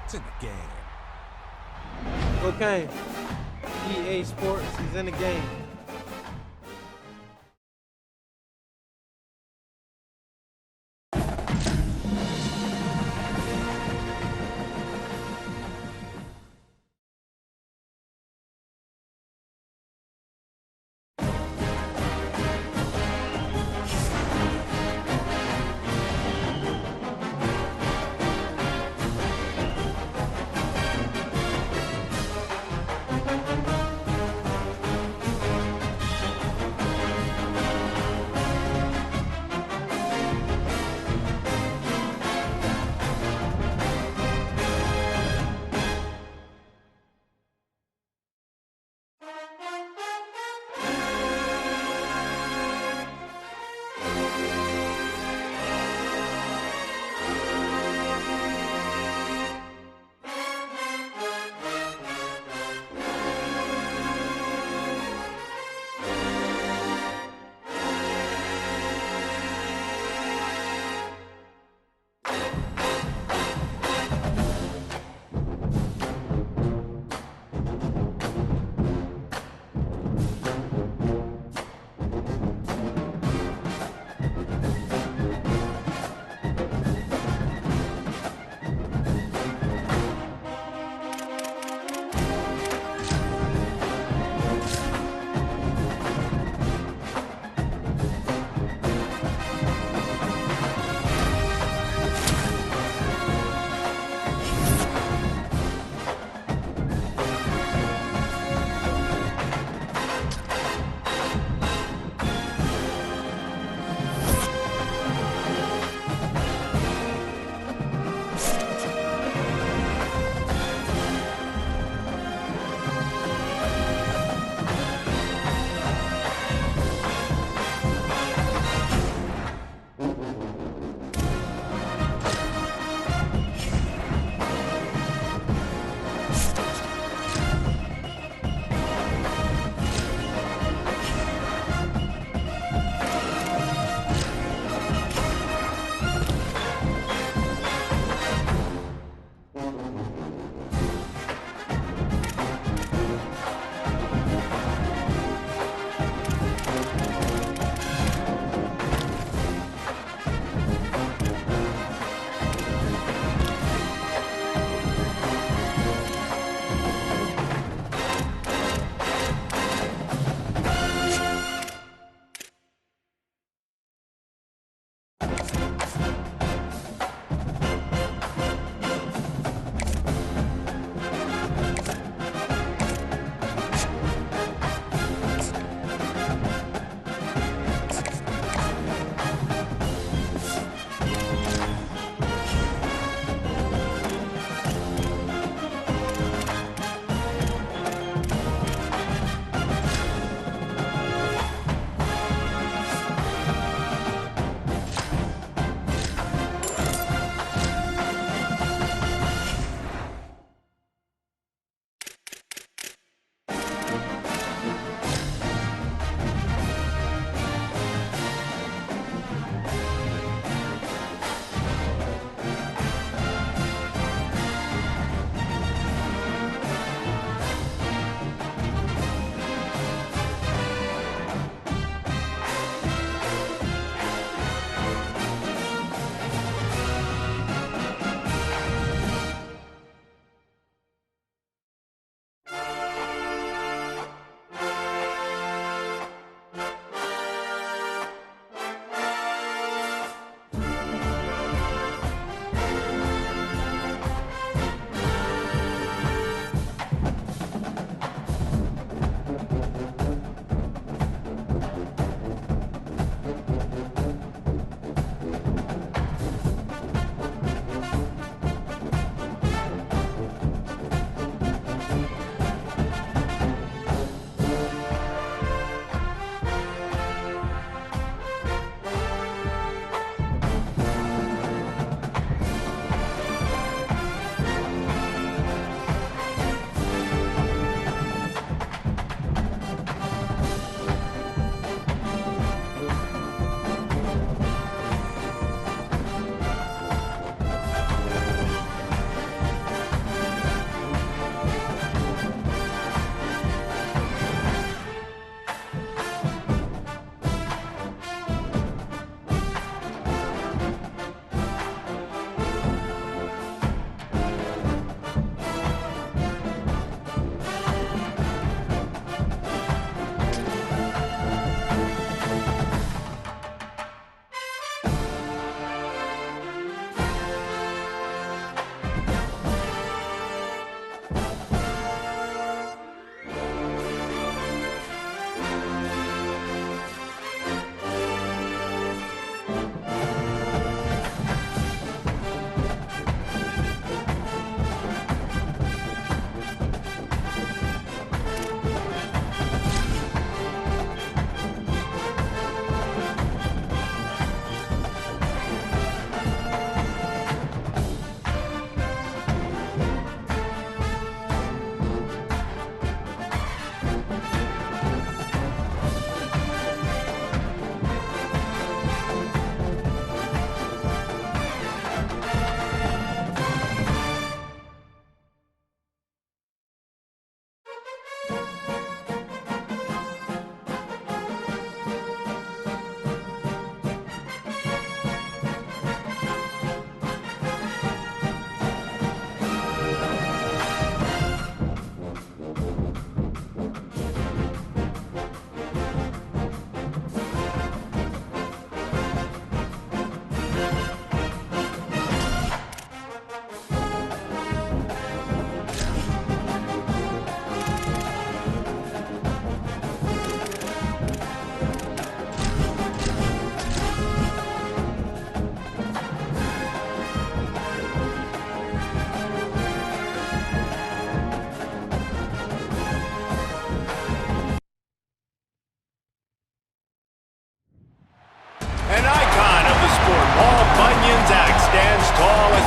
It's in the game. Okay. EA Sports is in the game.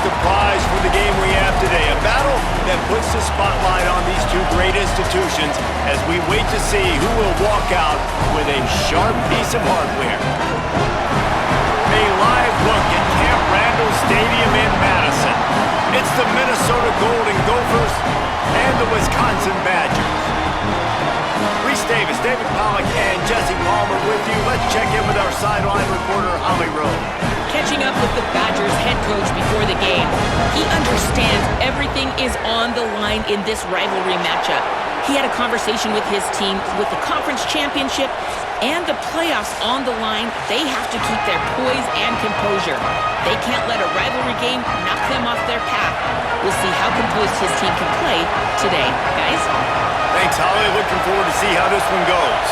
the prize for the game we have today. A battle that puts the spotlight on these two great institutions as we wait to see who will walk out with a sharp piece of hardware. A live look at Camp Randall Stadium in Madison. It's the Minnesota Golden Gophers and the Wisconsin Badgers. Reese Davis, David Pollack, and Jesse Palmer with you. Let's check in with our sideline reporter, Holly Rowe. Catching up with the Badgers head coach before the game, he understands everything is on the line in this rivalry matchup. He had a conversation with his team with the conference championship and the playoffs on the line. They have to keep their poise and composure. They can't let a rivalry game knock them off their path. We'll see how composed his team can play today. Guys? Thanks, Holly. Looking forward to see how this one goes.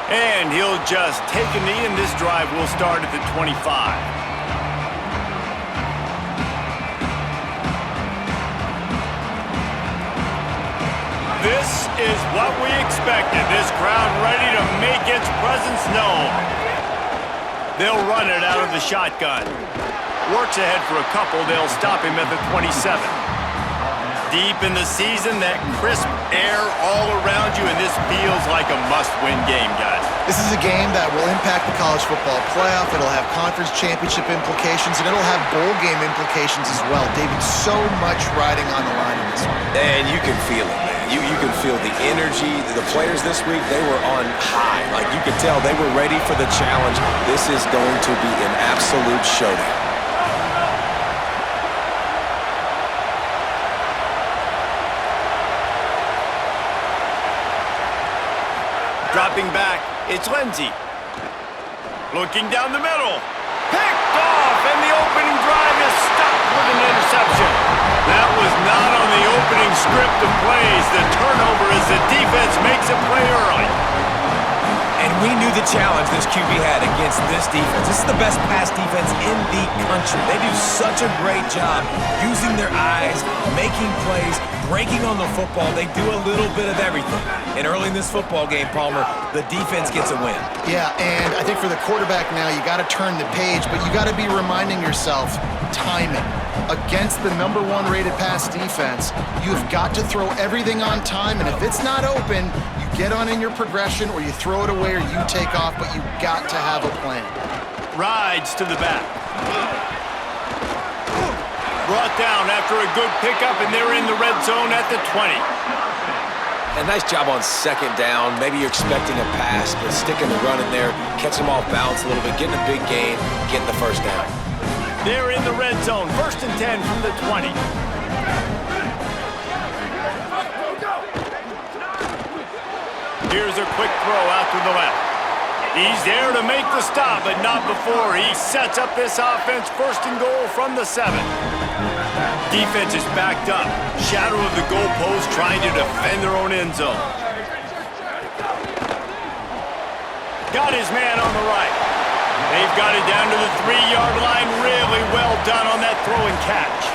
And he'll just take a knee, and this drive will start at the 25. This is what we expected. This crowd ready to make its presence known. They'll run it out of the shotgun. Works ahead for a couple. They'll stop him at the 27. Deep in the season, that crisp air all around you, and this feels like a must-win game, guys. This is a game that will impact the college football playoff. It'll have conference championship implications, and it'll have bowl game implications as well. David, so much riding on the line in this one. And you can feel it, man. You can feel the energy. The players this week, they were on high. Like, you could tell they were ready for the challenge. This is going to be an absolute showdown. Dropping back, it's Lindsey. Looking down the middle. Picked off, and the opening drive is stopped with an interception. That was not on the opening script of plays. The turnover as the defense makes a play early. And we knew the challenge this QB had against this defense. This is the best pass defense in the country. They do such a great job using their eyes, making plays, breaking on the football. They do a little bit of everything. And early in this football game, Palmer, the defense gets a win. Yeah, and I think for the quarterback now, you got to turn the page, but you got to be reminding yourself timing. Against the #1 rated pass defense, you've got to throw everything on time, and if it's not open, you get on in your progression or you throw it away or you take off, but you got to have a plan. Rides to the back. Brought down after a good pickup, and they're in the red zone at the 20. A nice job on second down. Maybe you're expecting a pass, but sticking the run in there, catching them off balance a little bit, getting a big gain, getting the first down. They're in the red zone, 1st and 10 from the 20. Here's a quick throw out to the left. He's there to make the stop, but not before he sets up this offense. 1st and goal from the 7. Defense is backed up. Shadow of the goalpost trying to defend their own end zone. Got his man on the right. They've got it down to the 3-yard line. Really well done on that throw and catch.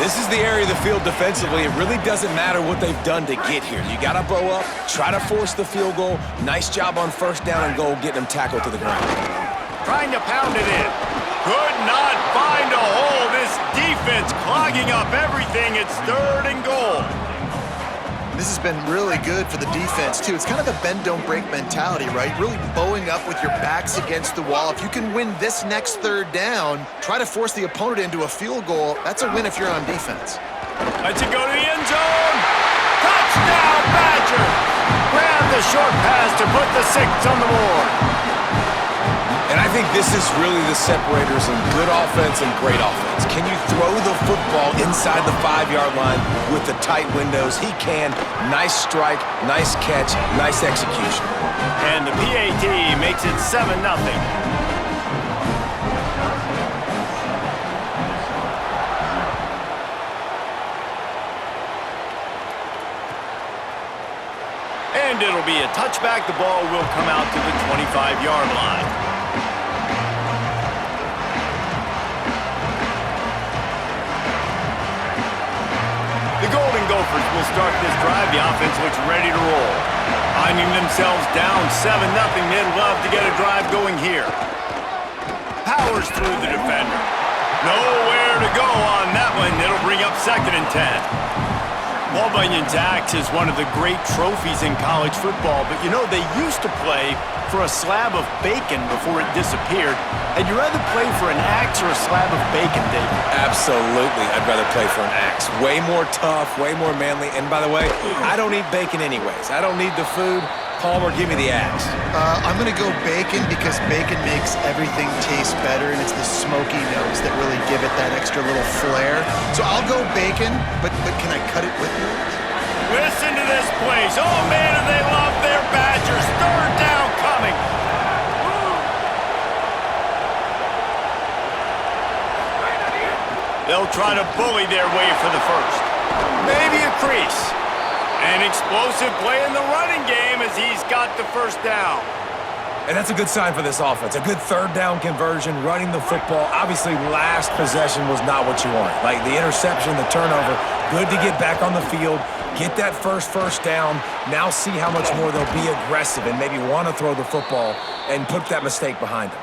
This is the area of the field defensively. It really doesn't matter what they've done to get here. You got to bow up, try to force the field goal. Nice job on 1st down and goal, getting them tackled to the ground. Trying to pound it in. Could not find a hole. This defense clogging up everything. It's 3rd and goal. This has been really good for the defense, too. It's kind of the bend-don't-break mentality, right? Really bowing up with your backs against the wall. If you can win this next 3rd down, try to force the opponent into a field goal. That's a win if you're on defense. Lets it go to the end zone. Touchdown, Badgers! Grab the short pass to put the 6 on the board. And I think this is really the separators in good offense and great offense. Can you throw the football inside the 5-yard line with the tight windows? He can. Nice strike, nice catch, nice execution. And the PAT makes it 7-0. And it'll be a touchback. The ball will come out to the 25-yard line. The Golden Gophers will start this drive. The offense looks ready to roll. Finding themselves down 7-0, they'd love to get a drive going here. Powers through the defender. Nowhere to go on that one. It'll bring up 2nd and 10. Paul Bunyan's axe is one of the great trophies in college football, but you know, they used to play for a slab of bacon before it disappeared. Had you rather play for an axe or a slab of bacon, David? Absolutely, I'd rather play for an axe. Way more tough, way more manly. And by the way, I don't eat bacon anyways. I don't need the food. Palmer, give me the axe. I'm going to go bacon because bacon makes everything taste better, and it's the smoky notes that really give it that extra little flair. So I'll go bacon, but can I cut it with meat? Listen to this place. Oh, man, and they love their Badgers. 3rd down coming. They'll try to bully their way for the first. Maybe a crease. An explosive play in the running game as he's got the first down. And that's a good sign for this offense. A good 3rd down conversion, running the football. Obviously, last possession was not what you wanted. Like the interception, the turnover. Good to get back on the field, get that first down. Now see how much more they'll be aggressive and maybe want to throw the football and put that mistake behind them.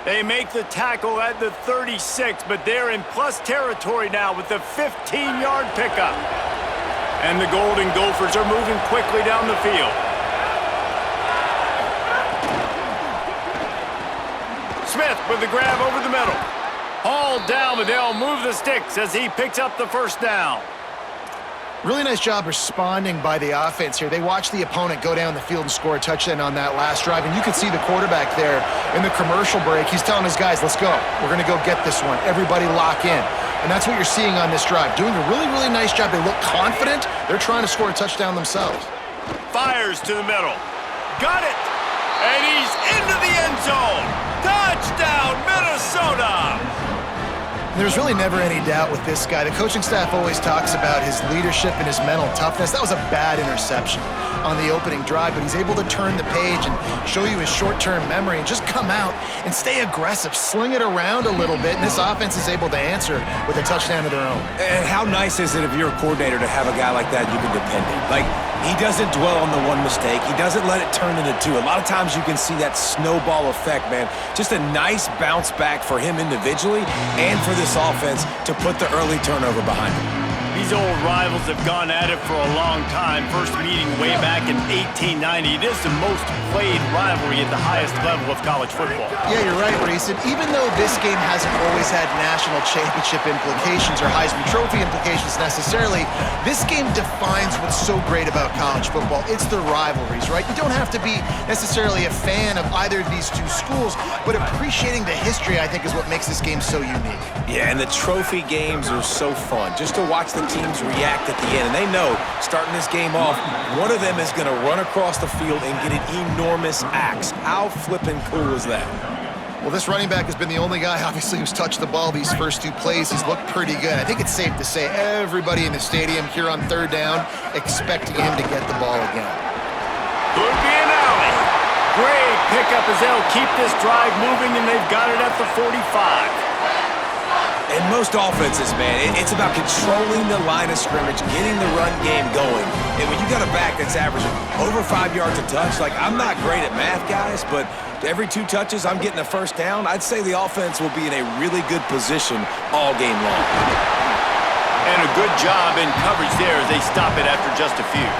They make the tackle at the 36, but they're in plus territory now with the 15-yard pickup. And the Golden Gophers are moving quickly down the field. Smith with the grab over the middle. Hauled down, but they'll move the sticks as he picks up the first down. Really nice job responding by the offense here. They watched the opponent go down the field and score a touchdown on that last drive, and you can see the quarterback there in the commercial break. He's telling his guys, let's go. We're going to go get this one. Everybody lock in. And that's what you're seeing on this drive. Doing a really, really nice job. They look confident. They're trying to score a touchdown themselves. Fires to the middle. Got it! And he's into the end zone. Touchdown, Minnesota! There's really never any doubt with this guy. The coaching staff always talks about his leadership and his mental toughness. That was a bad interception on the opening drive, but he's able to turn the page and show you his short-term memory and just come out and stay aggressive, sling it around a little bit, and this offense is able to answer with a touchdown of their own. And how nice is it if you're a coordinator to have a guy like that you can depend on? Like, he doesn't dwell on the one mistake. He doesn't let it turn into two. A lot of times you can see that snowball effect, man. Just a nice bounce back for him individually and for this offense to put the early turnover behind him. These old rivals have gone at it for a long time. First meeting way back in 1890. It is the most played rivalry at the highest level of college football. Yeah, you're right, Reese. And even though this game hasn't always had national championship implications or Heisman Trophy implications necessarily, this game defines what's so great about college football. It's the rivalries, right? You don't have to be necessarily a fan of either of these two schools, but appreciating the history, I think, is what makes this game so unique. Yeah, and the trophy games are so fun. Just to watch the teams react at the end. And they know, starting this game off, one of them is going to run across the field and get an enormous axe. How flippin' cool is that? Well, this running back has been the only guy, obviously, who's touched the ball these first two plays. He's looked pretty good. I think it's safe to say everybody in the stadium here on 3rd down expecting him to get the ball again. Could be an alley. Great pickup as they'll keep this drive moving, and they've got it at the 45. In most offenses, man, it's about controlling the line of scrimmage, getting the run game going. And when you got a back that's averaging over 5 yards a touch, like, I'm not great at math, guys, but every 2 touches, I'm getting a first down. I'd say the offense will be in a really good position all game long. And a good job in coverage there as they stop it after just a few.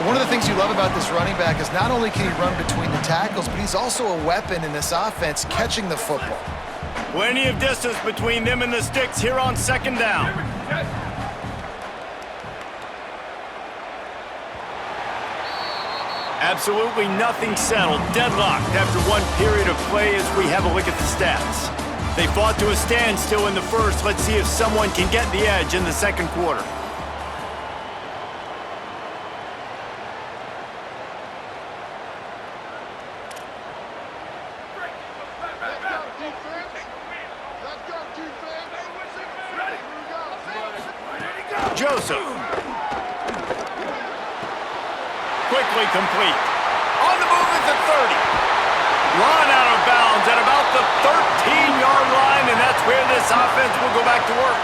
One of the things you love about this running back is not only can he run between the tackles, but he's also a weapon in this offense catching the football. Plenty of distance between them and the sticks here on 2nd down. Absolutely nothing settled. Deadlocked after one period of play as we have a look at the stats. They fought to a standstill in the first. Let's see if someone can get the edge in the 2nd quarter. Joseph. Quickly complete. On the move at the 30. Run out of bounds at about the 13-yard line, and that's where this offense will go back to work.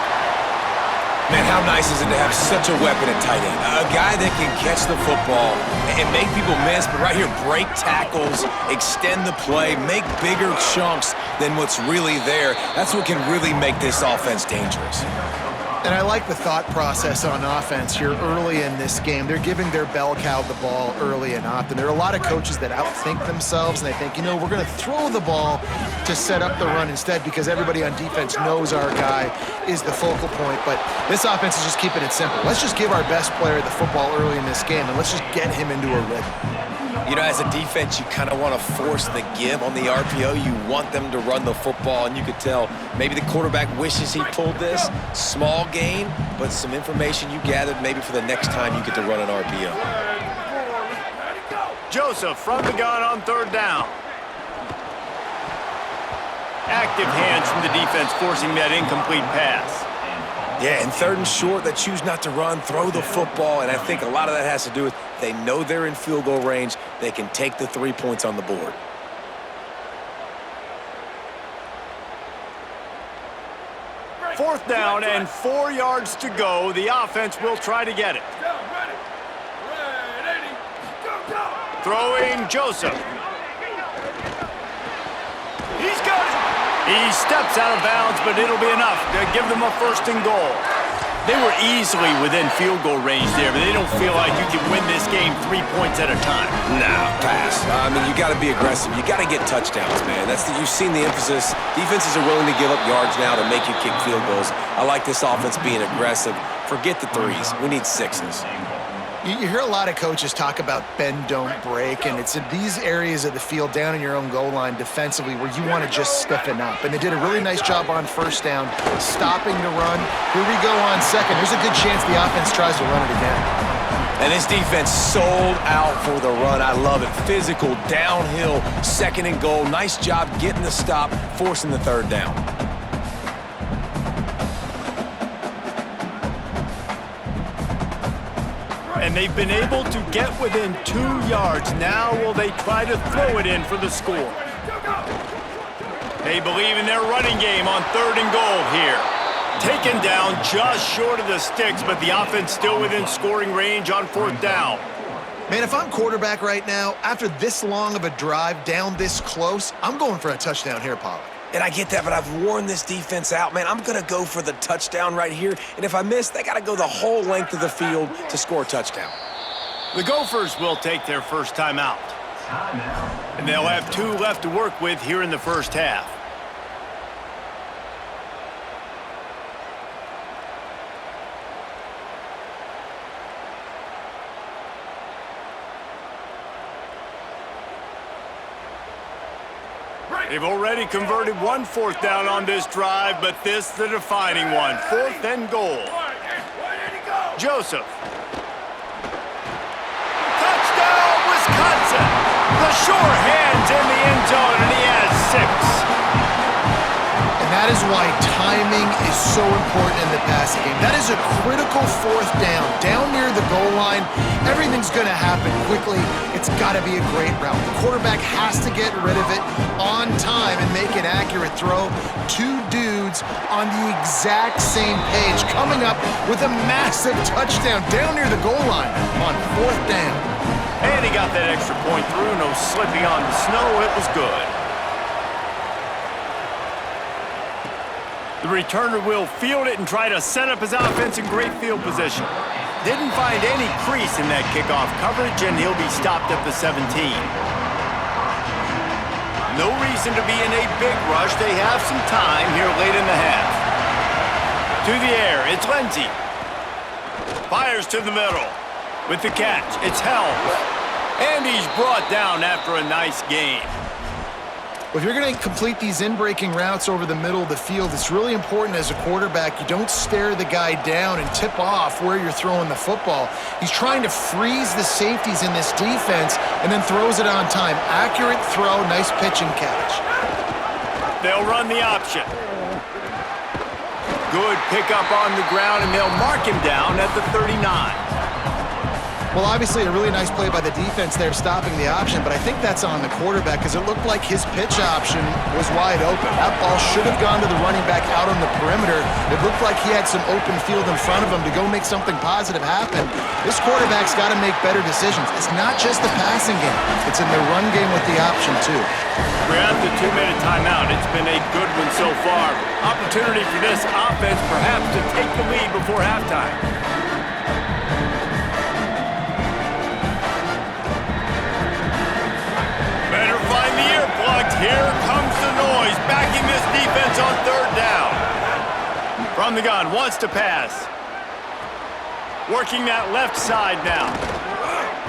Man, how nice is it to have such a weapon at tight end? A guy that can catch the football and make people miss, but right here, break tackles, extend the play, make bigger chunks than what's really there. That's what can really make this offense dangerous. And I like the thought process on offense here early in this game. They're giving their bell cow the ball early and often. There are a lot of coaches that outthink themselves, and they think, you know, we're going to throw the ball to set up the run instead because everybody on defense knows our guy is the focal point. But this offense is just keeping it simple. Let's just give our best player the football early in this game, and let's just get him into a rhythm. You know, as a defense, you kind of want to force the give on the RPO. You want them to run the football, and you could tell maybe the quarterback wishes he pulled this. Small gain, but some information you gathered maybe for the next time you get to run an RPO. Joseph from the gun on third down. Active hands from the defense forcing that incomplete pass. Yeah, and third and short, they choose not to run, throw the football, and I think a lot of that has to do with they know they're in field goal range. They can take the 3 points on the board. Fourth down and 4 yards to go. The offense will try to get it. Throwing Joseph. He's got it. He steps out of bounds, but it'll be enough to give them a first and goal. They were easily within field goal range there, but they don't feel like you can win this game 3 points at a time. No, pass. I mean, you got to be aggressive. You got to get touchdowns, man. You've seen the emphasis. Defenses are willing to give up yards now to make you kick field goals. I like this offense being aggressive. Forget the threes. We need sixes. You hear a lot of coaches talk about bend, don't break, and it's in these areas of the field down in your own goal line defensively where you want to just stiffen up. And they did a really nice job on first down, stopping the run. Here we go on second. There's a good chance the offense tries to run it again. And this defense sold out for the run. I love it. Physical, downhill, second and goal. Nice job getting the stop, forcing the third down. And they've been able to get within 2 yards. Now will they try to throw it in for the score? They believe in their running game on third and goal here. Taken down just short of the sticks, but the offense still within scoring range on fourth down. Man, if I'm quarterback right now, after this long of a drive down this close, I'm going for a touchdown here, Pollard. And I get that, but I've worn this defense out, man. I'm going to go for the touchdown right here. And if I miss, they got to go the whole length of the field to score a touchdown. The Gophers will take their first time out. And they'll have 2 left to work with here in the first half. They've already converted 1 fourth down on this drive, but this the defining one. Fourth and goal. Joseph. Touchdown, Wisconsin! The sure hands in the end zone, and he has 6. And that is why timing is so important in the passing game. That is a critical fourth down. Down near the goal line, everything's going to happen quickly. It's got to be a great route. The quarterback has to get rid of it on time and make an accurate throw. 2 dudes on the exact same page, coming up with a massive touchdown down near the goal line on fourth down. And he got that extra point through. No slipping on the snow. It was good. The returner will field it and try to set up his offense in great field position. Didn't find any crease in that kickoff coverage, and he'll be stopped at the 17. No reason to be in a big rush. They have some time here late in the half. To the air, it's Lindsey. Fires to the middle. With the catch, it's Helms. And he's brought down after a nice gain. If you're going to complete these in-breaking routes over the middle of the field, it's really important as a quarterback you don't stare the guy down and tip off where you're throwing the football. He's trying to freeze the safeties in this defense and then throws it on time. Accurate throw, nice pitch and catch. They'll run the option. Good pickup on the ground, and they'll mark him down at the 39. Well, obviously a really nice play by the defense there stopping the option, but I think that's on the quarterback because it looked like his pitch option was wide open. That ball should have gone to the running back out on the perimeter. It looked like he had some open field in front of him to go make something positive happen. This quarterback's got to make better decisions. It's not just the passing game. It's in the run game with the option, too. We're at the 2-minute timeout. It's been a good one so far. Opportunity for this offense perhaps to take the lead before halftime. Better find the earplugs. Here comes the noise, backing this defense on third down. From the gun, wants to pass. Working that left side now.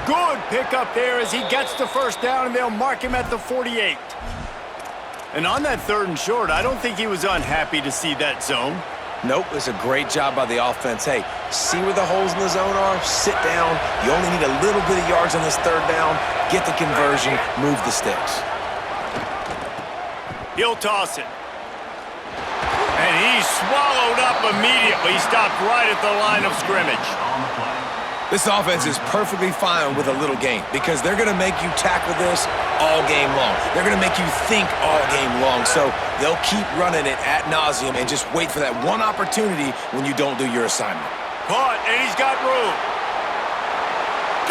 Good pickup there as he gets the first down, and they'll mark him at the 48. And on that 3rd and short, I don't think he was unhappy to see that zone. Nope, it's a great job by the offense. Hey, see where the holes in the zone are? Sit down. You only need a little bit of yards on this 3rd down. Get the conversion, move the sticks. He'll toss it. And he's swallowed up immediately. Stopped right at the line of scrimmage. This offense is perfectly fine with a little game because they're going to make you tackle this all game long. They're going to make you think all game long. So they'll keep running it ad nauseum and just wait for that one opportunity when you don't do your assignment. Caught, and he's got room.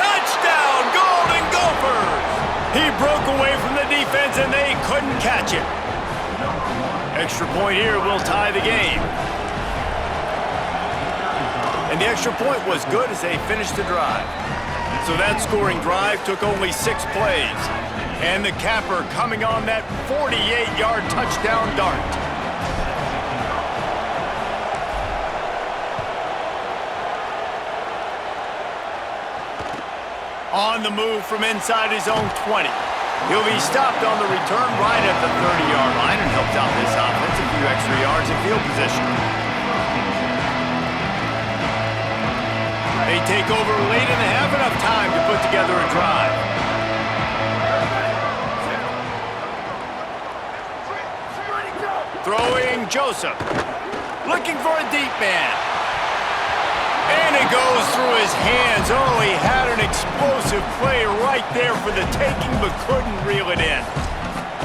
Touchdown, Golden Gophers! He broke away from the defense, and they couldn't catch it. Extra point here will tie the game. And the extra point was good as they finished the drive. So that scoring drive took only 6 plays. And the capper coming on that 48-yard touchdown dart. On the move from inside his own 20. He'll be stopped on the return right at the 30-yard line and helps out this offense a few extra yards in field position. They take over late and they have enough time to put together a drive. Throwing Joseph. Looking for a deep man. And it goes through his hands. Oh, he had an explosive play right there for the taking, but couldn't reel it in.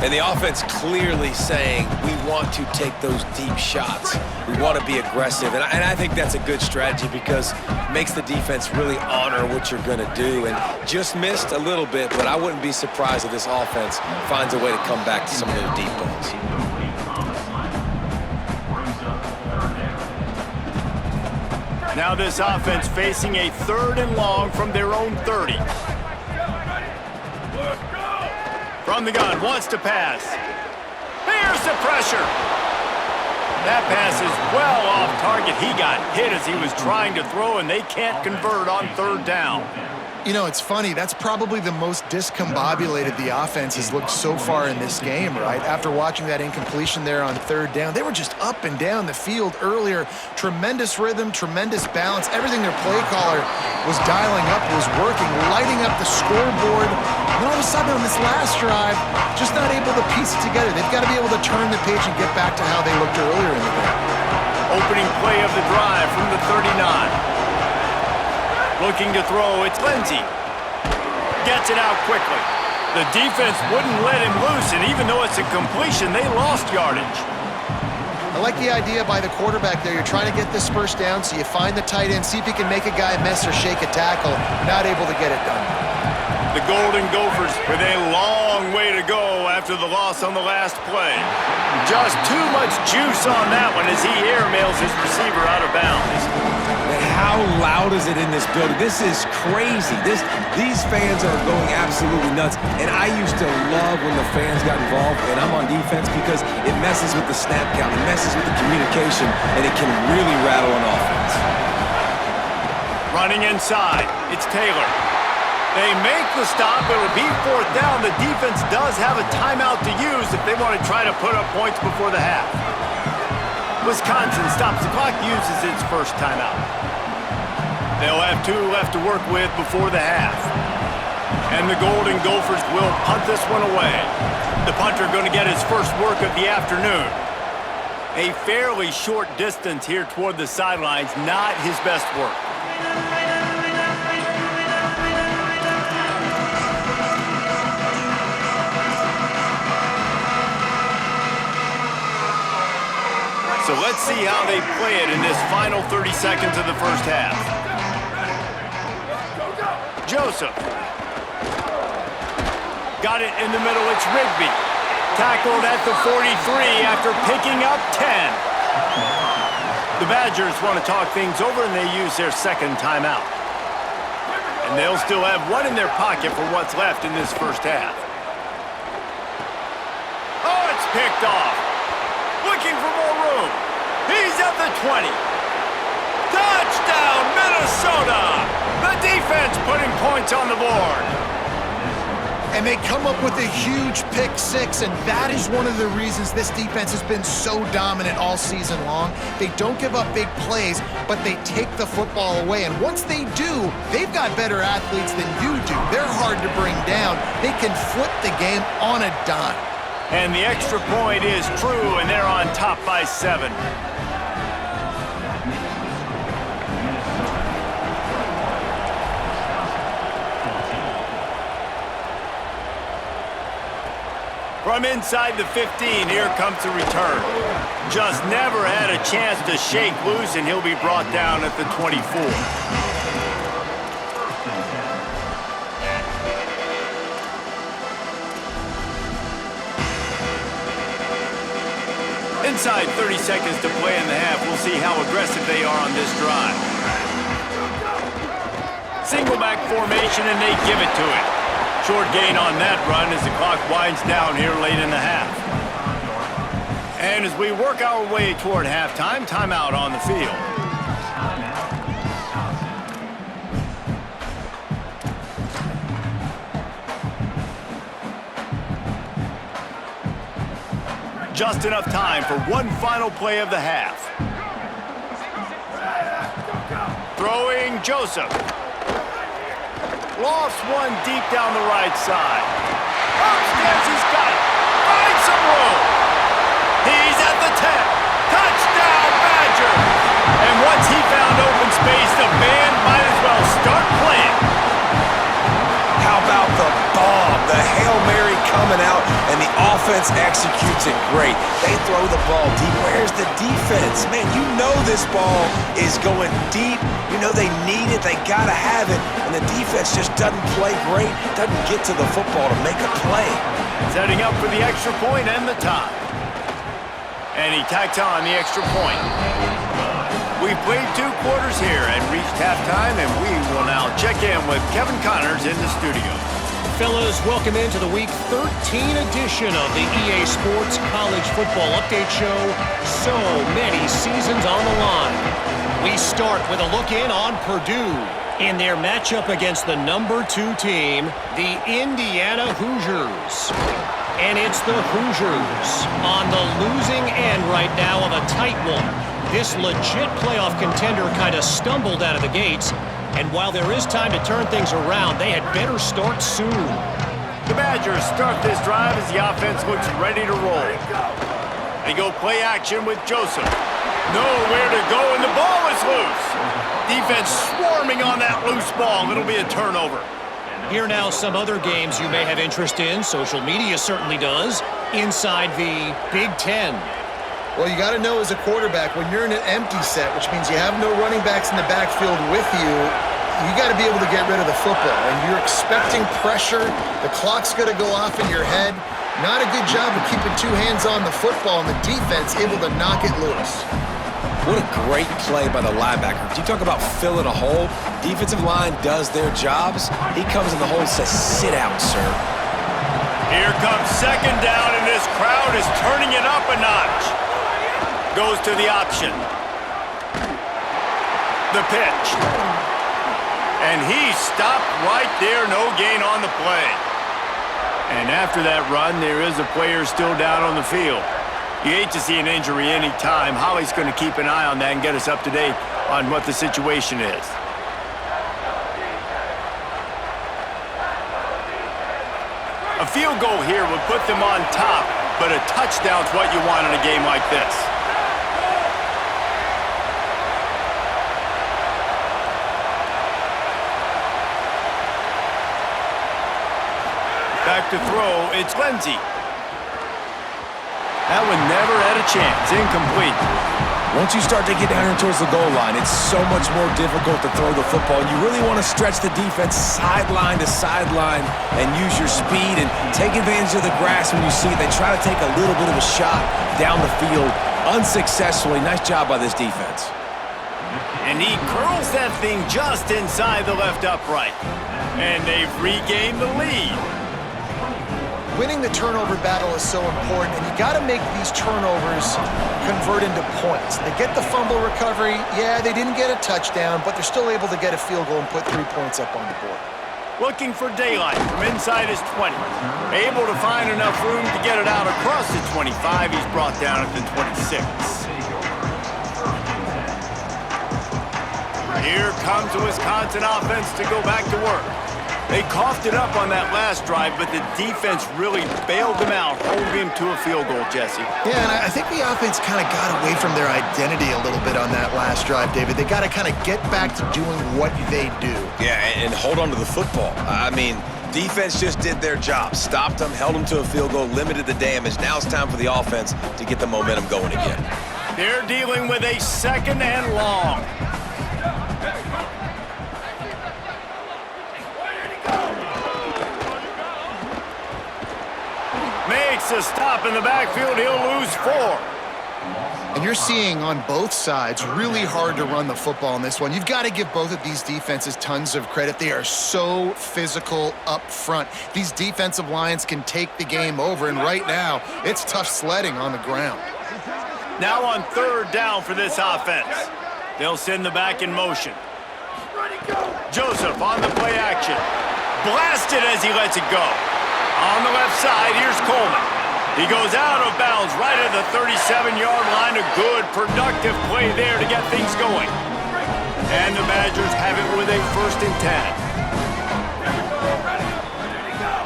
And the offense clearly saying, we want to take those deep shots. We want to be aggressive. And I think that's a good strategy because it makes the defense really honor what you're going to do. And just missed a little bit, but I wouldn't be surprised if this offense finds a way to come back to some of those deep balls. Now this offense facing a 3rd and long from their own 30. From the gun, wants to pass. Here's the pressure. That pass is well off target. He got hit as he was trying to throw, and they can't convert on 3rd down. You know, it's funny. That's probably the most discombobulated the offense has looked so far in this game, right? After watching that incompletion there on 3rd down, they were just up and down the field earlier. Tremendous rhythm, tremendous balance. Everything their play caller was dialing up was working, lighting up the scoreboard. And all of a sudden on this last drive, just not able to piece it together. They've got to be able to turn the page and get back to how they looked earlier in the game. Opening play of the drive from the 39. Looking to throw, it's Lindsey. Gets it out quickly. The defense wouldn't let him loose, and even though it's a completion, they lost yardage. I like the idea by the quarterback there. You're trying to get this first down, so you find the tight end, see if he can make a guy miss or shake a tackle. Not able to get it done. The Golden Gophers with a long way to go after the loss on the last play. Just too much juice on that one as he airmails his receiver out of bounds. And how loud is it in this building? This is crazy. These fans are going absolutely nuts. And I used to love when the fans got involved, and I'm on defense because it messes with the snap count, it messes with the communication, and it can really rattle an offense. Running inside, it's Taylor. They make the stop. It'll be 4th down. The defense does have a timeout to use if they want to try to put up points before the half. Wisconsin stops the clock, uses its first timeout. They'll have 2 left to work with before the half. And the Golden Gophers will punt this one away. The punter going to get his first work of the afternoon. A fairly short distance here toward the sidelines, not his best work. Let's see how they play it in this final 30 seconds of the first half. Joseph. Got it in the middle, it's Rigby. Tackled at the 43 after picking up 10. The Badgers want to talk things over, and they use their second timeout. And they'll still have one in their pocket for what's left in this first half. Oh, it's picked off. Looking for more room. He's at the 20. Touchdown, Minnesota! The defense putting points on the board. And they come up with a huge pick six, and that is one of the reasons this defense has been so dominant all season long. They don't give up big plays, but they take the football away. And once they do, they've got better athletes than you do. They're hard to bring down. They can flip the game on a dime. And the extra point is true, and they're on top by 7. From inside the 15, here comes the return. Just never had a chance to shake loose, and he'll be brought down at the 24. Inside 30 seconds to play in the half. We'll see how aggressive they are on this drive. Single back formation, and they give it to it. Short gain on that run as the clock winds down here late in the half. And as we work our way toward halftime, timeout on the field. Just enough time for one final play of the half. Throwing Joseph. Lofts one deep down the right side. Upstairs, he's got it. Finds some room. He's at the 10. Touchdown, Badgers. And once he found open space, the band might as well start playing. How about the bomb? The Hail Mary coming out, and the offense executes it great. They throw the ball deep. Where's the defense? Man, you know this ball is going deep. You know they need it. They got to have it. And the defense just doesn't play great, doesn't get to the football to make a play. Setting up for the extra point and the tie. And he tacks on the extra point. We've played 2 quarters here and reached halftime, and we will now check in with Kevin Connors in the studio. Fellas, welcome into the Week 13 edition of the EA Sports College Football Update Show. So many seasons on the line. We start with a look in on Purdue in their matchup against the number 2 team, the Indiana Hoosiers. And it's the Hoosiers on the losing end right now of a tight one. This legit playoff contender kind of stumbled out of the gates, and while there is time to turn things around, they had better start soon. The Badgers start this drive as the offense looks ready to roll. They go play action with Joseph. Nowhere to go, and the ball is loose. Defense swarming on that loose ball. It'll be a turnover. Here now some other games you may have interest in. Social media certainly does. Inside the Big Ten. Well, you got to know as a quarterback, when you're in an empty set, which means you have no running backs in the backfield with you, you got to be able to get rid of the football. And you're expecting pressure. The clock's going to go off in your head. Not a good job of keeping 2 hands on the football, and the defense able to knock it loose. What a great play by the linebacker. You talk about filling a hole. Defensive line does their jobs. He comes in the hole and says, sit out, sir. Here comes second down, and this crowd is turning it up a notch. Goes to the option. The pitch. And he stopped right there. No gain on the play. And after that run, there is a player still down on the field. You hate to see an injury any time. Holly's going to keep an eye on that and get us up to date on what the situation is. A field goal here would put them on top, but a touchdown's what you want in a game like this. Back to throw, it's Lindsey. That one never had a chance, incomplete. Once you start to get down here towards the goal line, it's so much more difficult to throw the football. You really want to stretch the defense sideline to sideline and use your speed and take advantage of the grass when you see it. They try to take a little bit of a shot down the field unsuccessfully. Nice job by this defense. And he curls that thing just inside the left upright. And they've regained the lead. Winning the turnover battle is so important, and you got to make these turnovers convert into points. They get the fumble recovery. Yeah, they didn't get a touchdown, but they're still able to get a field goal and put 3 points up on the board. Looking for daylight from inside his 20. Able to find enough room to get it out across the 25. He's brought down at the 26. Here comes the Wisconsin offense to go back to work. They coughed it up on that last drive, but the defense really bailed them out, holding him to a field goal, Jesse. Yeah, and I think the offense kind of got away from their identity a little bit on that last drive, David. They got to kind of get back to doing what they do. Yeah, and hold on to the football. I mean, defense just did their job. Stopped them, held them to a field goal, limited the damage. Now it's time for the offense to get the momentum going again. They're dealing with a 2nd and long. Makes a stop in the backfield. He'll lose 4. And you're seeing on both sides really hard to run the football in this one. You've got to give both of these defenses tons of credit. They are so physical up front. These defensive lines can take the game over, and right now, it's tough sledding on the ground. Now on 3rd down for this offense. They'll send the back in motion. Joseph on the play action. Blasted as he lets it go. On the left side, here's Coleman. He goes out of bounds right at the 37-yard line. A good, productive play there to get things going. And the Badgers have it with a 1st and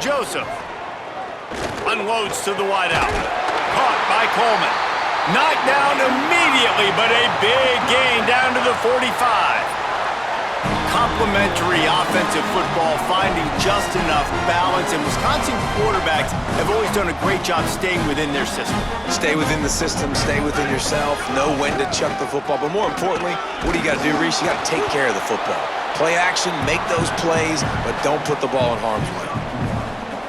10. Joseph unloads to the wideout. Caught by Coleman. Knocked down immediately, but a big gain down to the 45. Complementary offensive football, finding just enough balance, and Wisconsin quarterbacks have always done a great job staying within their system. Stay within the system, stay within yourself, know when to chuck the football. But more importantly, what do you got to do, Reese? You got to take care of the football. Play action, make those plays, but don't put the ball in harm's way.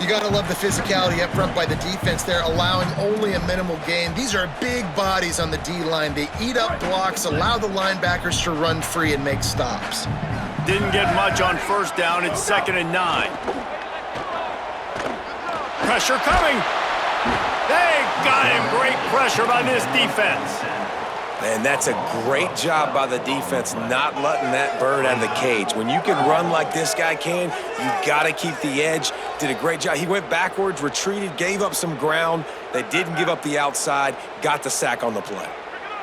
You got to love the physicality up front by the defense there, allowing only a minimal gain. These are big bodies on the D-line. They eat up blocks, allow the linebackers to run free and make stops. Didn't get much on 1st down. It's 2nd and 9. Pressure coming. They got him. Great pressure by this defense. And that's a great job by the defense not letting that bird out of the cage. When you can run like this guy can, you got to keep the edge. Did a great job. He went backwards, retreated, gave up some ground. They didn't give up the outside, got the sack on the play.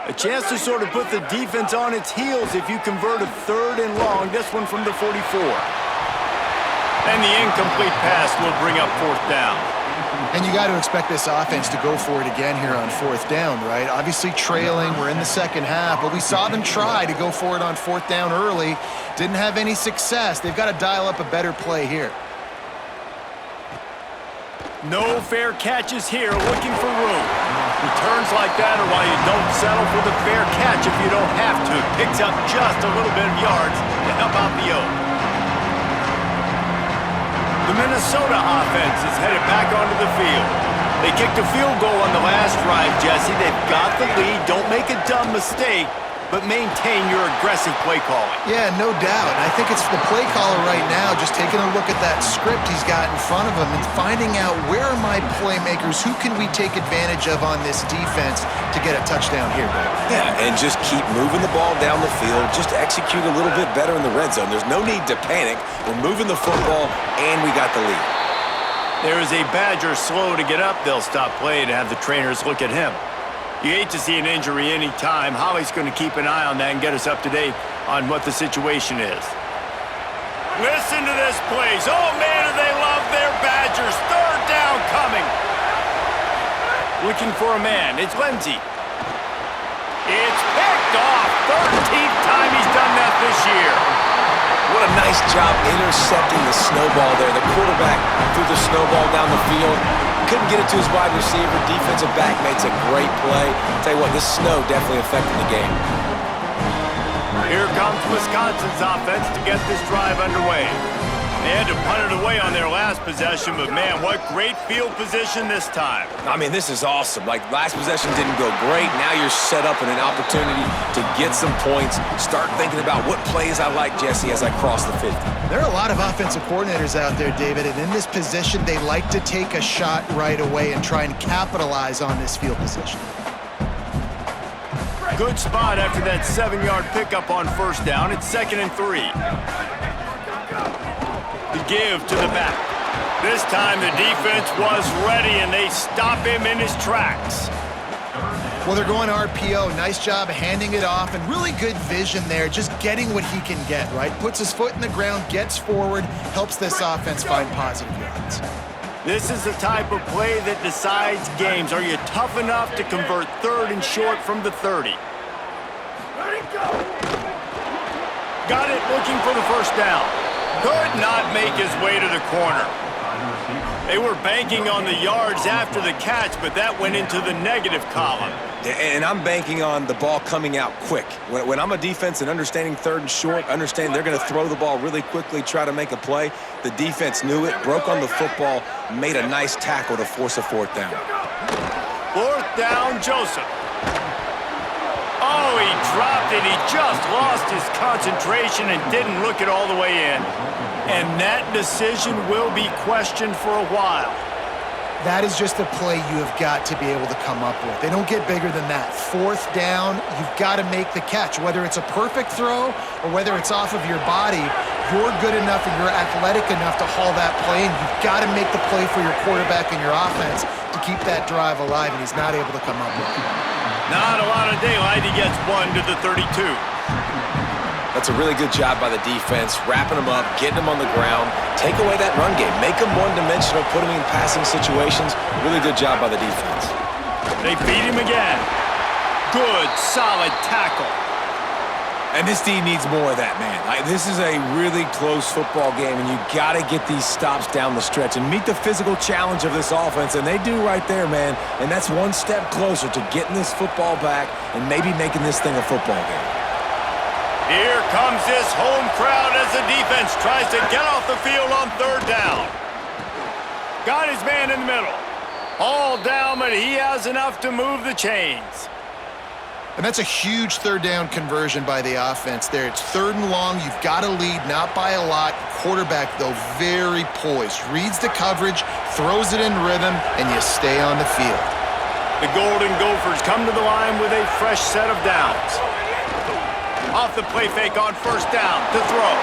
A chance to sort of put the defense on its heels if you convert a 3rd and long. This one from the 44. And the incomplete pass will bring up 4th down. And you got to expect this offense to go for it again here on 4th down, right? Obviously trailing, we're in the 2nd half, but we saw them try to go for it on 4th down early. Didn't have any success. They've got to dial up a better play here. No fair catches here, looking for room. Returns like that are why you don't settle for the fair catch if you don't have to. Picks up just a little bit of yards to help out the O. The Minnesota offense is headed back onto the field. They kicked a field goal on the last drive, Jesse. They've got the lead. Don't make a dumb mistake, but maintain your aggressive play calling. Yeah, no doubt. I think it's the play caller right now just taking a look at that script he's got in front of him and finding out where are my playmakers, who can we take advantage of on this defense to get a touchdown here, Bill? Yeah, and just keep moving the ball down the field. Just execute a little bit better in the red zone. There's no need to panic. We're moving the football, and we got the lead. There is a Badger slow to get up. They'll stop play to have the trainers look at him. You hate to see an injury any time. Holly's going to keep an eye on that and get us up to date on what the situation is. Listen to this, please. Oh, man, do they love their Badgers. 3rd down coming. Looking for a man. It's Lindsey. It's picked off. 13th time he's done that this year. What a nice job intercepting the snowball there. The quarterback threw the snowball down the field. couldn't get it to his wide receiver. Defensive back makes a great play. Tell you what, this snow definitely affected the game. Here comes Wisconsin's offense to get this drive underway. They had to punt it away on their last possession, but man, what great field position this time. I mean, this is awesome. Like, last possession didn't go great. Now you're set up in an opportunity to get some points. Start thinking about what plays I like, Jesse, as I cross the 50. There are a lot of offensive coordinators out there, David, and in this position, they like to take a shot right away and try and capitalize on this field position. Good spot after that 7-yard pickup on first down. It's 2nd and 3. The give to the back. This time the defense was ready, and they stop him in his tracks. Well, they're going RPO. Nice job handing it off, and really good vision there, just getting what he can get, right? Puts his foot in the ground, gets forward, helps this offense find positive yards. This is the type of play that decides games. Are you tough enough to convert 3rd and short from the 30? Got it, looking for the first down. Could not make his way to the corner. They were banking on the yards after the catch, but that went into the negative column. And I'm banking on the ball coming out quick. When I'm a defense and understanding 3rd and short, understanding they're going to throw the ball really quickly, try to make a play, the defense knew it, broke on the football, made a nice tackle to force a 4th down. 4th down, Joseph. Oh, he dropped it. He just lost his concentration and didn't look it all the way in. And that decision will be questioned for a while. That is just a play you have got to be able to come up with. They don't get bigger than that. 4th down, you've got to make the catch. Whether it's a perfect throw or whether it's off of your body, you're good enough and you're athletic enough to haul that play, and you've got to make the play for your quarterback and your offense to keep that drive alive, and he's not able to come up with it. Not a lot of daylight. He gets 1 to the 32. That's a really good job by the defense, wrapping them up, getting them on the ground, take away that run game, make them one-dimensional, put them in passing situations. Really good job by the defense. They beat him again. Good, solid tackle. And this team needs more of that, man. This is a really close football game, and you got to get these stops down the stretch and meet the physical challenge of this offense, and they do right there, man. And that's one step closer to getting this football back and maybe making this thing a football game. Here comes this home crowd as the defense tries to get off the field on 3rd down. Got his man in the middle. All down, but he has enough to move the chains. And that's a huge 3rd down conversion by the offense there. It's 3rd and long. You've got to lead, not by a lot. Quarterback, though, very poised. Reads the coverage, throws it in rhythm, and you stay on the field. The Golden Gophers come to the line with a fresh set of downs. Off the play fake on 1st down to throw.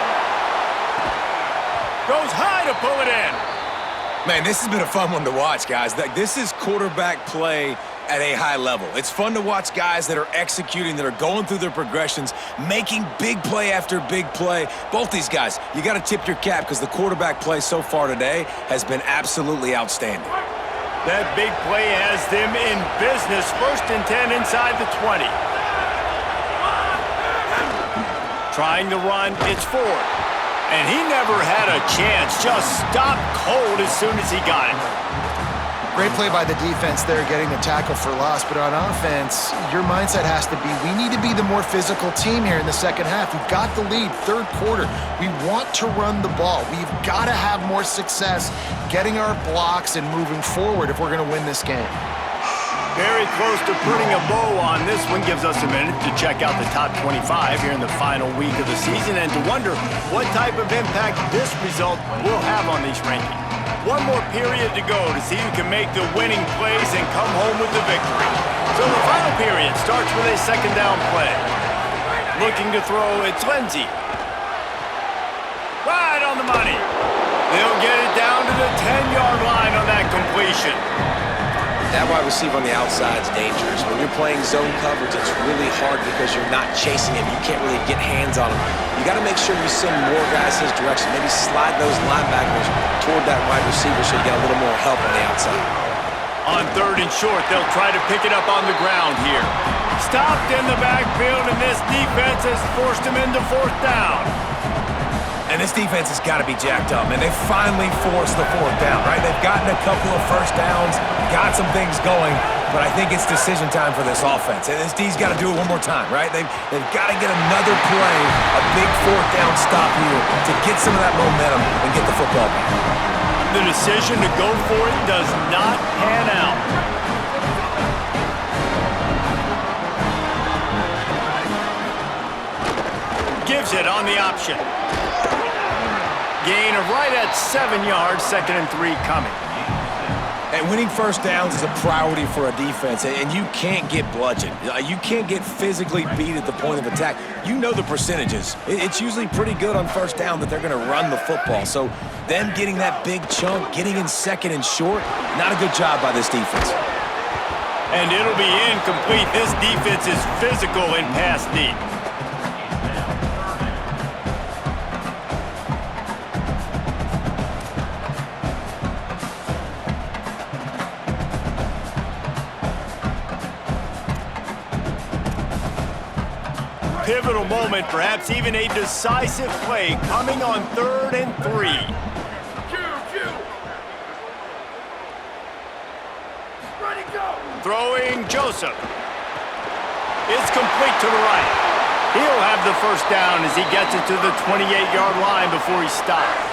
Goes high to pull it in. Man, this has been a fun one to watch, guys. This is quarterback play at a high level. It's fun to watch guys that are executing, that are going through their progressions, making big play after big play. Both these guys, you got to tip your cap because the quarterback play so far today has been absolutely outstanding. That big play has them in business. 1st and 10 inside the 20. Trying to run, it's Ford. And he never had a chance. Just stopped cold as soon as he got it. Great play by the defense there, getting the tackle for loss. But on offense, your mindset has to be, we need to be the more physical team here in the 2nd half. We've got the lead, 3rd quarter. We want to run the ball. We've got to have more success getting our blocks and moving forward if we're going to win this game. Very close to putting a bow on this one. Gives us a minute to check out the top 25 here in the final week of the season and to wonder what type of impact this result will have on these rankings. One more period to go to see who can make the winning plays and come home with the victory. So the final period starts with a 2nd down play. Looking to throw, it's Lindsey. Right on the money. They'll get it down to the 10-yard line on that completion. That wide receiver on the outside is dangerous. When you're playing zone coverage, it's really hard because you're not chasing him. You can't really get hands on him. You got to make sure you send more guys his direction. Maybe slide those linebackers toward that wide receiver so you get a little more help on the outside. On 3rd and short, they'll try to pick it up on the ground here. Stopped in the backfield, and this defense has forced him into 4th down. And this defense has got to be jacked up, man. They finally forced the fourth down, right? They've gotten a couple of first downs, got some things going, but I think it's decision time for this offense. And this D's got to do it one more time, right? They've got to get another play, a big fourth down stop here to get some of that momentum and get the football back. The decision to go for it does not pan out. Gives it on the option. Gain of right at 7 yards, 2nd and 3 coming. And winning first downs is a priority for a defense, and you can't get bludgeoned. You can't get physically beat at the point of attack. You know the percentages. It's usually pretty good on first down that they're going to run the football. So them getting that big chunk, getting in 2nd and short, not a good job by this defense. And it'll be incomplete. This defense is physical in pass deep. Pivotal moment, perhaps even a decisive play coming on 3rd and 3. Ready, go. Throwing Joseph. It's complete to the right. He'll have the first down as he gets it to the 28-yard line before he stops.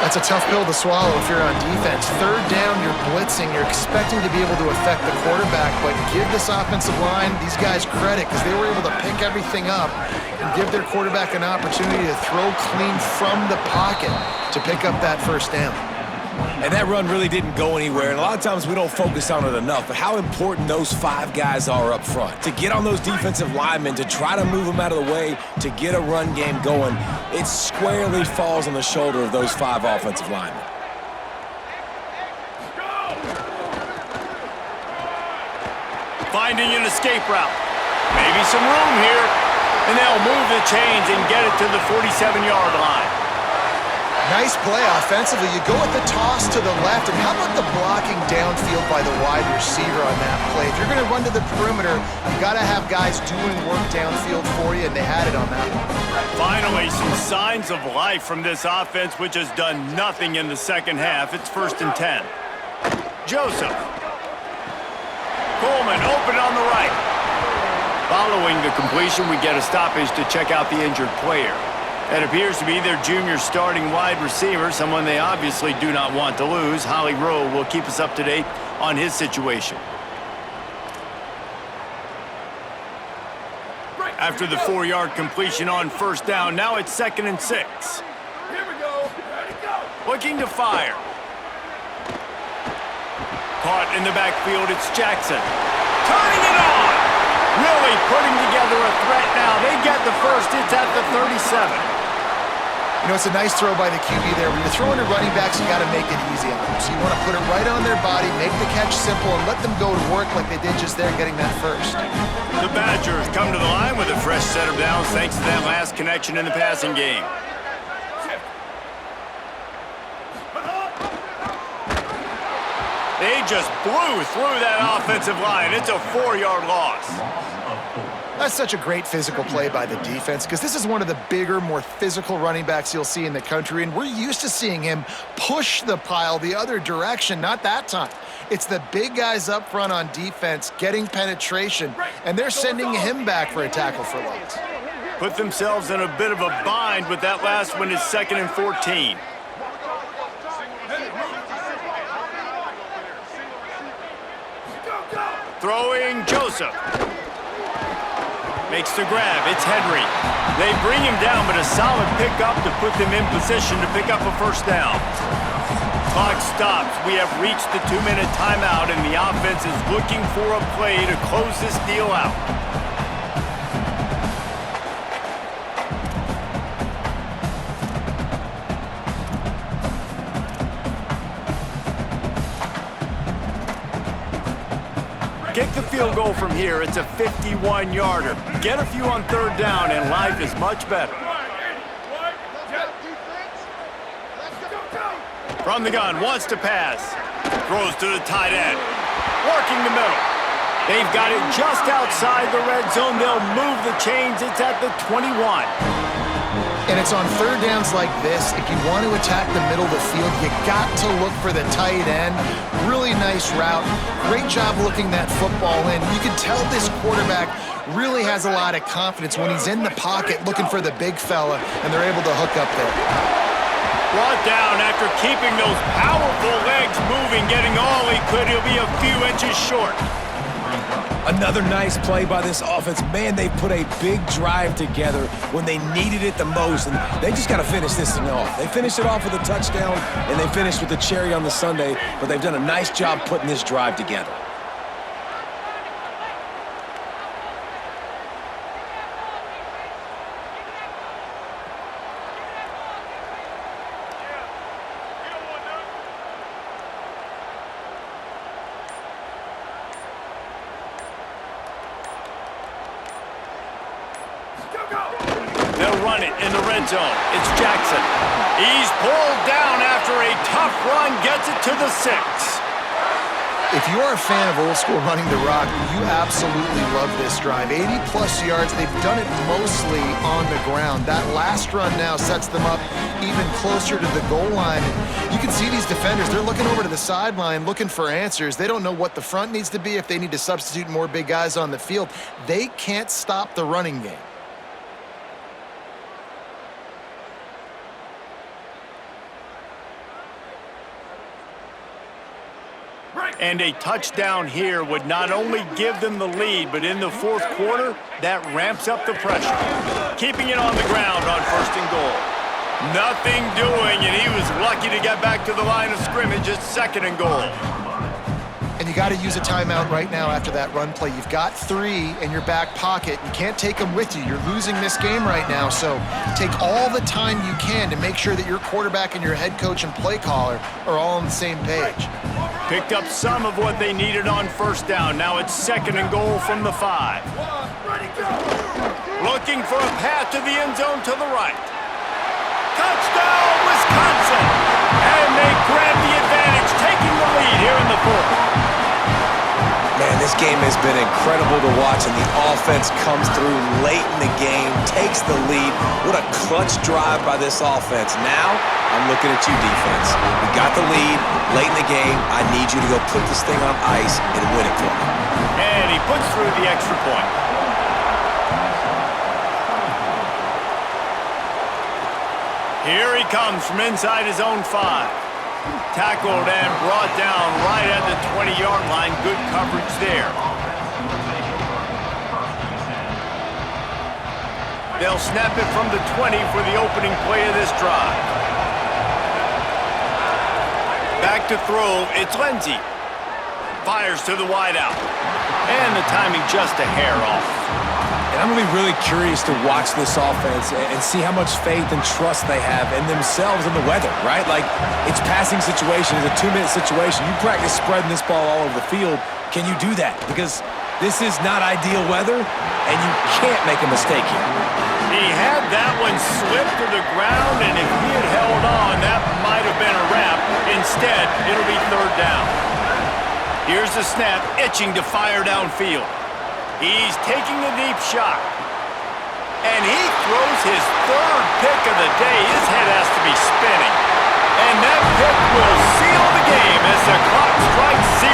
That's a tough pill to swallow if you're on defense. 3rd down, you're blitzing. You're expecting to be able to affect the quarterback, but give this offensive line, these guys, credit because they were able to pick everything up and give their quarterback an opportunity to throw clean from the pocket to pick up that first down. And that run really didn't go anywhere, and a lot of times we don't focus on it enough, but how important those 5 guys are up front. To get on those defensive linemen, to try to move them out of the way, to get a run game going, it squarely falls on the shoulder of those 5 offensive linemen. Finding an escape route. Maybe some room here. And they'll move the chains and get it to the 47-yard line. Nice play offensively. You go with the toss to the left, and how about the blocking downfield by the wide receiver on that play? If you're going to run to the perimeter, you got to have guys doing work downfield for you, and they had it on that one. Finally, some signs of life from this offense, which has done nothing in the second half. It's 1st and 10. Joseph. Coleman open on the right. Following the completion, we get a stoppage to check out the injured player. That appears to be their junior starting wide receiver, someone they obviously do not want to lose. Holly Rowe will keep us up to date on his situation. After the 4-yard completion on 1st down, now it's 2nd and 6. Here we go. Ready, go. Looking to fire. Caught in the backfield, it's Jackson. Turning it on. Really putting together a threat now. They get the first. It's at the 37. You know, it's a nice throw by the QB there. When you're throwing to running backs, you got to make it easy on them. So you want to put it right on their body, make the catch simple, and let them go to work like they did just there, getting that first. The Badgers come to the line with a fresh set of downs thanks to that last connection in the passing game. They just blew through that offensive line. It's a 4-yard loss. That's such a great physical play by the defense because this is one of the bigger, more physical running backs you'll see in the country, and we're used to seeing him push the pile the other direction, not that time. It's the big guys up front on defense getting penetration, and they're sending him back for a tackle for loss. Put themselves in a bit of a bind with that last one is 2nd and 14. Throwing Joseph. Makes the grab. It's Henry. They bring him down, but a solid pickup to put them in position to pick up a first down. Clock stops. We have reached the 2-minute timeout, and the offense is looking for a play to close this deal out. Kick the field goal from here. It's a 51-yarder. Get a few on 3rd down, and life is much better. From the gun, wants to pass. Throws to the tight end. Working the middle. They've got it just outside the red zone. They'll move the chains. It's at the 21. And it's on third downs like this, if you want to attack the middle of the field, you got to look for the tight end. Really nice route. Great job looking that football in. You can tell this quarterback really has a lot of confidence when he's in the pocket looking for the big fella, and they're able to hook up there. Brought down after keeping those powerful legs moving, getting all he could. He'll be a few inches short. Another nice play by this offense. Man, they put a big drive together when they needed it the most, and they just got to finish this thing off. They finished it off with a touchdown, and they finished with the cherry on the sundae, but they've done a nice job putting this drive together. They'll run it in the red zone. It's Jackson. He's pulled down after a tough run, gets it to the 6. If you are a fan of old school running the rock, you absolutely love this drive. 80-plus yards. They've done it mostly on the ground. That last run now sets them up even closer to the goal line. And you can see these defenders, they're looking over to the sideline, looking for answers. They don't know what the front needs to be, if they need to substitute more big guys on the field. They can't stop the running game. And a touchdown here would not only give them the lead, but in the fourth quarter, that ramps up the pressure. Keeping it on the ground on 1st and goal. Nothing doing, and he was lucky to get back to the line of scrimmage at 2nd and goal. And you got to use a timeout right now after that run play. You've got 3 in your back pocket. You can't take them with you. You're losing this game right now, so take all the time you can to make sure that your quarterback and your head coach and play caller are all on the same page. Picked up some of what they needed on 1st down. Now it's 2nd and goal from the 5. Looking for a path to the end zone to the right. Touchdown, Wisconsin! And they grab the advantage, taking the lead here in the 4th. Man, this game has been incredible to watch, and the offense comes through late in the game, takes the lead. What a clutch drive by this offense. Now, I'm looking at you, defense. We got the lead late in the game. I need you to go put this thing on ice and win it for me. And he puts through the extra point. Here he comes from inside his own 5. Tackled and brought down right at the 20-yard line. Good coverage there. They'll snap it from the 20 for the opening play of this drive. Back to throw, it's Lindsey. Fires to the wideout. And the timing just a hair off. And I'm going to be really curious to watch this offense and see how much faith and trust they have in themselves and the weather, right? Like, it's passing situation, it's a 2-minute situation. You practice spreading this ball all over the field. Can you do that? Because this is not ideal weather, and you can't make a mistake here. He had that one slip to the ground, and if he had held on, that might have been a wrap. Instead, it'll be 3rd down. Here's the snap, itching to fire downfield. He's taking a deep shot. And he throws his 3rd pick of the day. His head has to be spinning. And that pick will seal the game as the clock strikes 0.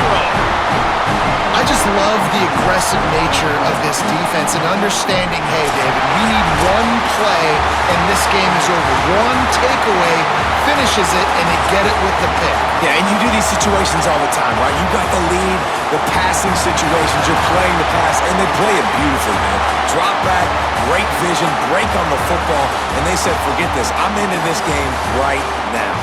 I just love the aggressive nature of this defense and understanding, hey, David, we need one play and this game is over. One takeaway finishes it and they get it with the pick. Yeah, and you do these situations all the time, right? You got the lead, the passing situations, you're playing the pass, and they play it beautifully, man. Drop back, great vision, break on the football, and they said, forget this, I'm into this game right now.